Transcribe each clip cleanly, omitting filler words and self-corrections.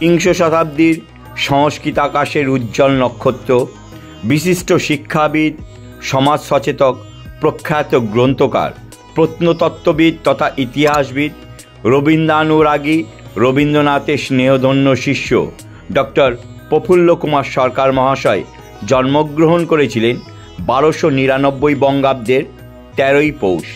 বিংশ শতাব্দীর সংস্কৃত আকাশের উজ্জ্বল নক্ষত্র, বিশিষ্ট শিক্ষাবিদ, সমাজ সচেতক, প্রখ্যাত গ্রন্থকার, প্রত্নতত্ত্ববিদ তথা ইতিহাসবিদ, রবীন্দ্রানুরাগী, রবীন্দ্রনাথের স্নেহধন্য শিষ্য ডক্টর প্রফুল্ল কুমার সরকার মহাশয় জন্মগ্রহণ করেছিলেন 1299 বঙ্গাব্দের 13ই পৌষ।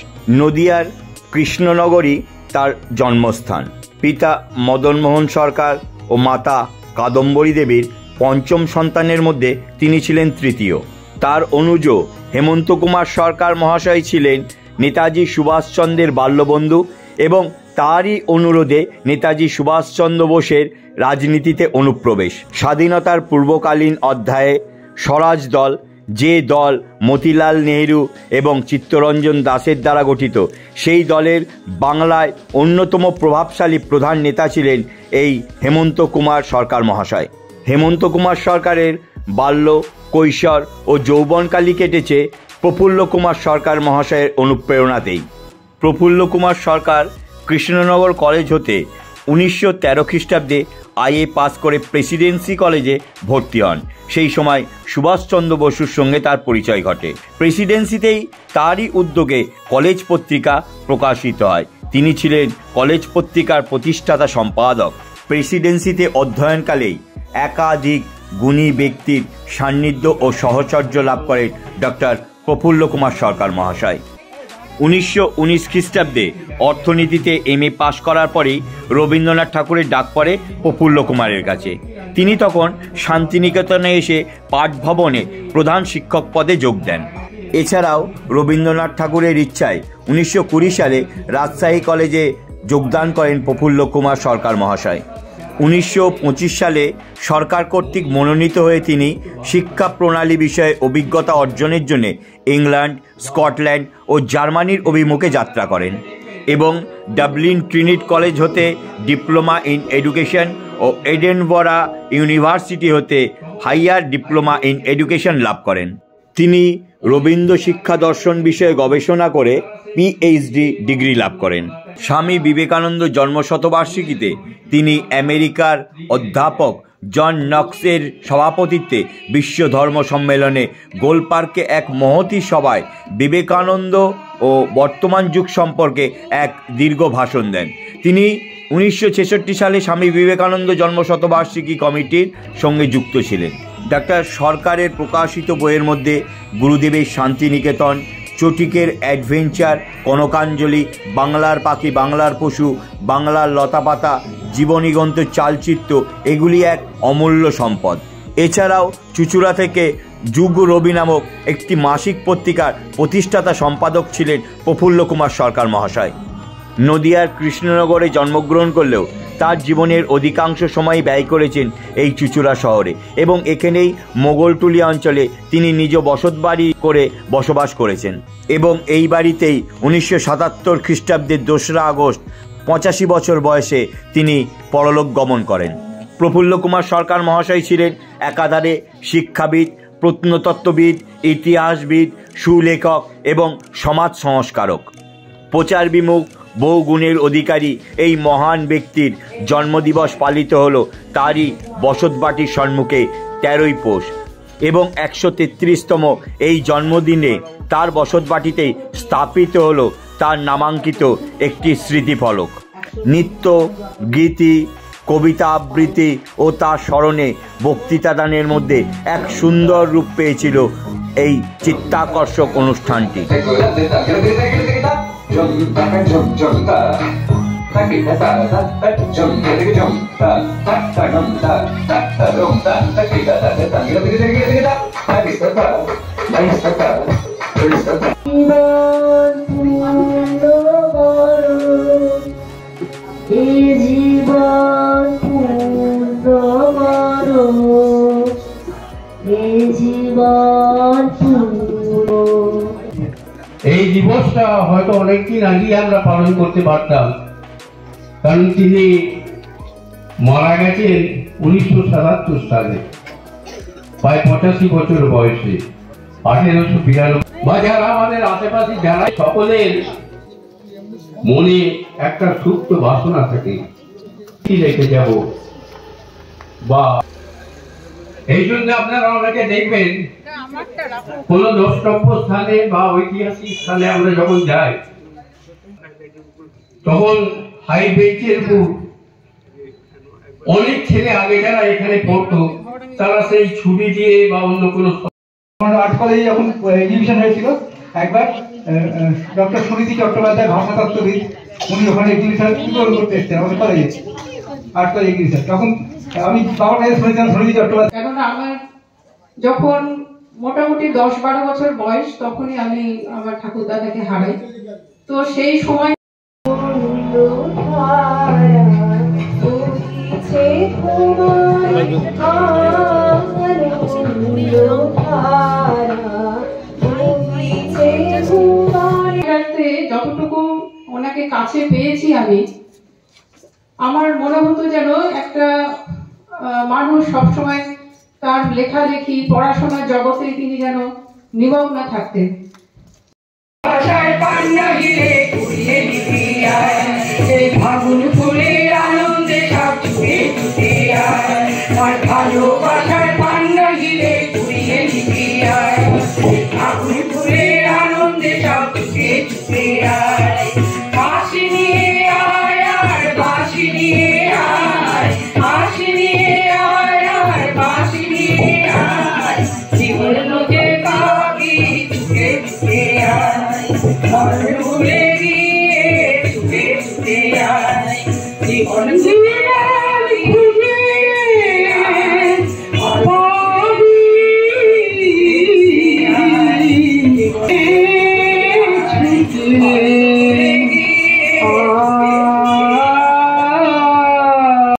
নদিয়ার কৃষ্ণনগরই তার জন্মস্থান। পিতা মদনমোহন সরকার ও মাতা কাদম্বরী দেবীর পঞ্চম সন্তানের মধ্যে তিনি ছিলেন তৃতীয়। তার অনুজ হেমন্ত কুমার সরকার মহাশয় ছিলেন নেতাজি সুভাষচন্দ্রের বাল্যবন্ধু এবং তারই অনুরোধে নেতাজি সুভাষচন্দ্র বোসের রাজনীতিতে অনুপ্রবেশ। স্বাধীনতার পূর্বকালীন অধ্যায়ে স্বরাজ দল, যে দল মতিলাল নেহেরু এবং চিত্তরঞ্জন দাসের দ্বারা গঠিত, সেই দলের বাংলায় অন্যতম প্রভাবশালী প্রধান নেতা ছিলেন এই হেমন্ত কুমার সরকার মহাশয়। হেমন্ত কুমার সরকারের বাল্য, কৈশোর ও যৌবনকালই কেটেছে প্রফুল্ল কুমার সরকার মহাশয়ের অনুপ্রেরণাতেই। প্রফুল্ল কুমার সরকার কৃষ্ণনগর কলেজ হতে 1913 খ্রিস্টাব্দে আইএ পাস করে প্রেসিডেন্সি কলেজে ভর্তি হন। সেই সময় সুভাষচন্দ্র বসুর সঙ্গে তার পরিচয় ঘটে। প্রেসিডেন্সিতেই তারই উদ্যোগে কলেজ পত্রিকা প্রকাশিত হয়। তিনি ছিলেন কলেজ পত্রিকার প্রতিষ্ঠাতা সম্পাদক। প্রেসিডেন্সিতে অধ্যয়নকালেই একাধিক গুণী ব্যক্তির সান্নিধ্য ও সহচর্য লাভ করেন ডক্টর প্রফুল্ল কুমার সরকার মহাশয়। 1919 খ্রিস্টাব্দে অর্থনীতিতে এমএ পাশ করার পরেই রবীন্দ্রনাথ ঠাকুরের ডাক পড়ে প্রফুল্ল কুমারের কাছে। তিনি তখন শান্তিনিকেতনে এসে পাঠভবনে প্রধান শিক্ষক পদে যোগ দেন। এছাড়াও রবীন্দ্রনাথ ঠাকুরের ইচ্ছায় 1920 সালে রাজশাহী কলেজে যোগদান করেন প্রফুল্ল কুমার সরকার মহাশয়। 1925 সালে সরকার কর্তৃক মনোনীত হয়ে তিনি শিক্ষা প্রণালী বিষয়ে অভিজ্ঞতা অর্জনের জন্য ইংল্যান্ড, স্কটল্যান্ড ও জার্মানির অভিমুখে যাত্রা করেন এবং ডাবলিন ট্রিনিটি কলেজ হতে ডিপ্লোমা ইন এডুকেশন ও এডেনবরা ইউনিভার্সিটি হতে হাইয়ার ডিপ্লোমা ইন এডুকেশন লাভ করেন। তিনি রবীন্দ্র শিক্ষা দর্শন বিষয়ে গবেষণা করে পিএইচডি ডিগ্রি লাভ করেন। স্বামী বিবেকানন্দ জন্মশতবার্ষিকীতে তিনি আমেরিকার অধ্যাপক জন নক্সের সভাপতিত্বে বিশ্ব ধর্ম সম্মেলনে গোলপার্কে এক মহতী সভায় বিবেকানন্দ ও বর্তমান যুগ সম্পর্কে এক দীর্ঘ ভাষণ দেন। তিনি 1966 সালে স্বামী বিবেকানন্দ জন্মশতবার্ষিকী কমিটির সঙ্গে যুক্ত ছিলেন। ডাক্তার সরকারের প্রকাশিত বইয়ের মধ্যে গুরুদেবের শান্তিনিকেতন, চটিকের অ্যাডভেঞ্চার, কনকাঞ্জলি, বাংলার পাখি বাংলার পশু, বাংলার লতাপাতা, জীবনীগ্রন্থ, চালচিত্র এগুলি এক অমূল্য সম্পদ। এছাড়াও চুঁচুড়া থেকে যুগ রবি নামক একটি মাসিক পত্রিকার প্রতিষ্ঠাতা সম্পাদক ছিলেন প্রফুল্ল কুমার সরকার মহাশয়। নদিয়ার কৃষ্ণনগরে জন্মগ্রহণ করলেও তার জীবনের অধিকাংশ সময় ব্যয় করেছেন এই চুঁচুড়া শহরে এবং এখানেই মোগলটুলি অঞ্চলে তিনি নিজ বসতবাড়ি করে বসবাস করেছেন এবং এই বাড়িতেই 1977 খ্রিস্টাব্দের 2রা আগস্ট 85 বছর বয়সে তিনি পরলোক গমন করেন। প্রফুল্ল কুমার সরকার মহাশয় ছিলেন একাধারে শিক্ষাবিদ, প্রত্নতত্ত্ববিদ, ইতিহাসবিদ, সুলেখক এবং সমাজ সংস্কারক। প্রচার বিমুখ, বহু গুণের অধিকারী এই মহান ব্যক্তির জন্মদিবস পালিত হল তারই বসতবাটির সম্মুখে 13ই পৌষ এবং 133তম এই জন্মদিনে তার বসতবাটিতেই স্থাপিত হল তার নামাঙ্কিত একটি স্মৃতিফলক। নৃত্য, গীতি, কবিতা আবৃত্তি ও তার স্মরণে বক্তৃতাদানের মধ্যে এক সুন্দর রূপ পেয়েছিল এই চিত্তাকর্ষক অনুষ্ঠানটি। এই দিবসটা হয়তো অনেকদিন আগে আমরা পালন করতে পারতাম, কারণ তিনি মারা গেছেন 1977 সালে, প্রায় 85 বছর বয়সে, 1892। বা যারা আমাদের আশেপাশে যারা সকলের মনে একটা সুপ্ত বাসনা থাকে, কি রেখে যাব বা এই জন্য আপনারা অনেকে দেখবেন কোন দ্রষ্টব্য স্থানে বা ঐতিহাসিক স্থানে আমরা যখন যাই তখন হাই বেঞ্চের উপর অনেক ছেলে আগে যারা এখানে পড়তো তারা সেই ছুটি দিয়ে বা অন্য কোনো আর্ট কলেজে যখন এডমিশন হয়েছিল একবার ডক্টর সুনীতি চট্টোপাধ্যায় ভাষাতত্ত্ববিদ উনি ওখানে এডমিশন করতে এসেছেন আমাদের কলেজে আর্ট কলেজ এডমিশন তখন আমি বাবার কাছে শুনেছিলাম সুনীতি চট্টোপাধ্যায়। এখন আমার যখন মোটামুটি 10-12 বছর বয়স তখনই আমি আমার ঠাকুরদাদাকে হারাই। তো সেই সময় যতটুকু ওনাকে কাছে পেয়েছি আমি, আমার মনে হতো যেন একটা মানুষ সবসময় তার লেখালেখি পড়াশোনার জগতে তিনি যেন নিমগ্ন থাকতেন। ফাগুন ফুলের আনন্দে সব ছুটে ছুটে আয়, ভালোবাসার পান্না গিলে ঘুরিয়ে নিতে আয়। ফাগুন ফুলের আনন্দে সব ছুটে ছুটে আয়, বাঁশি নিয়ে আয় আর বাঁশি নিয়ে আয়, বাঁশি নিয়ে আয় আর বাঁশি নিয়ে আয়। জীবন লোকে কাবি ছুটে ছুটে আয়, ভুলে গিয়ে ছুটে ছুটে আয়। জীবন